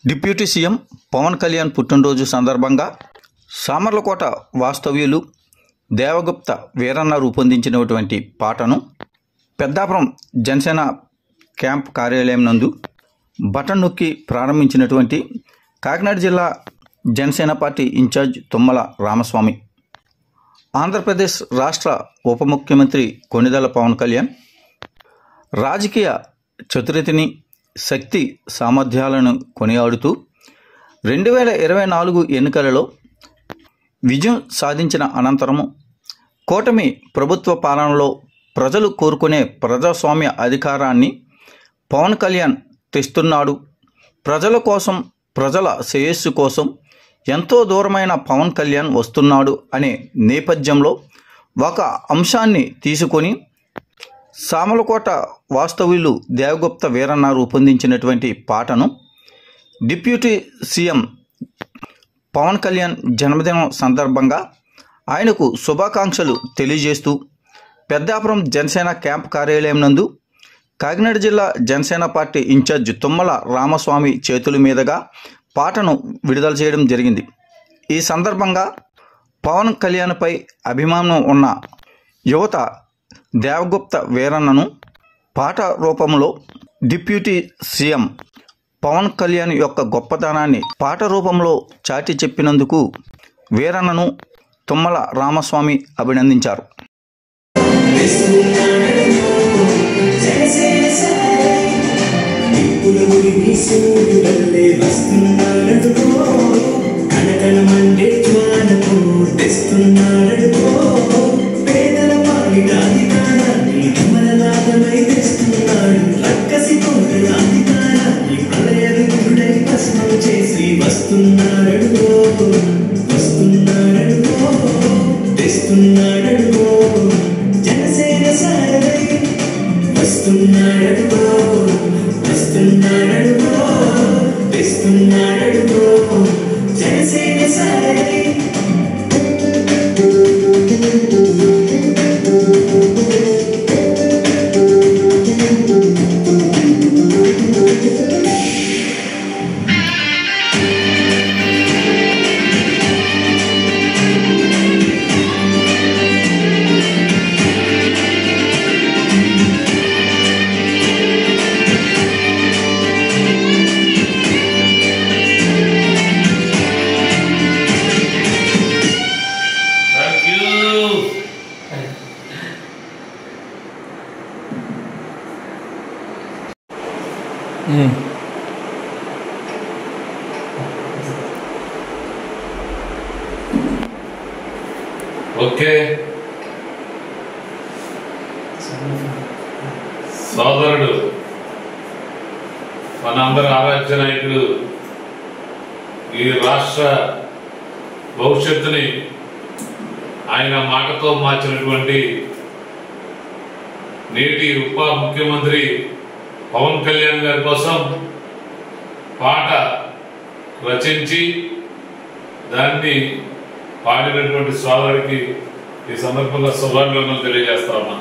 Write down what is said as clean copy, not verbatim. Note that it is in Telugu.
డిప్యూటీ సీఎం పవన్ కళ్యాణ్ పుట్టినరోజు సందర్భంగా సామర్లకోట వాస్తవ్యులు దేవగుప్త వీరన్న రూపొందించినటువంటి పాటను పెద్దాపురం జనసేన క్యాంప్ కార్యాలయం నందు బటన్ నొక్కి ప్రారంభించినటువంటి కాకినాడ జిల్లా జనసేన పార్టీ ఇన్ఛార్జ్ తుమ్మల రామస్వామి, ఆంధ్రప్రదేశ్ రాష్ట్ర ఉప ముఖ్యమంత్రి కొణిదెల పవన్ కళ్యాణ్ రాజకీయ చతురతని, శక్తి సామర్థ్యాలను కొనియాడుతూ 2024 ఎన్నికలలో విజయం సాధించిన అనంతరము కూటమి ప్రభుత్వ పాలనలో ప్రజలు కోరుకునే ప్రజాస్వామ్య అధికారాన్ని పవన్ కళ్యాణ్ తెస్తున్నాడు. ప్రజల కోసం, ప్రజల శ్రేయస్సు కోసం ఎంతో దూరమైన పవన్ కళ్యాణ్ వస్తున్నాడు అనే నేపథ్యంలో ఒక అంశాన్ని తీసుకొని సామర్లకోట వాస్తవ్యులు దేవగుప్త వీరన్న రూపొందించినటువంటి పాటను డిప్యూటీ సీఎం పవన్ కళ్యాణ్ జన్మదినం సందర్భంగా ఆయనకు శుభాకాంక్షలు తెలియజేస్తూ పెద్దాపురం జనసేన క్యాంప్ కార్యాలయం నందు కాకినాడ జిల్లా జనసేన పార్టీ ఇన్ఛార్జ్ తుమ్మల రామస్వామి చేతుల మీదుగా పాటను విడుదల చేయడం జరిగింది. ఈ సందర్భంగా పవన్ కళ్యాణ్పై అభిమానం ఉన్న యువత దేవగుప్త వీరన్నను పాట రూపంలో డిప్యూటీ సీఎం పవన్ కళ్యాణ్ యొక్క గొప్పతనాన్ని పాట రూపంలో చాటి చెప్పినందుకు వీరన్నను తుమ్మల రామస్వామి అభినందించారు. ఓకే, సోదరుడు మనందరి ఆరాధ్య నాయకుడు, ఈ రాష్ట్ర భవిష్యత్తుని ఆయన మాటతో మార్చినటువంటి నేటి ఉప ముఖ్యమంత్రి పవన్ కళ్యాణ్ గారి కోసం పాట రచించి దాన్ని పాడినటువంటి సోదరుడికి ఈ సందర్భంగా శుభాభినందనలు తెలియజేస్తా ఉన్నా.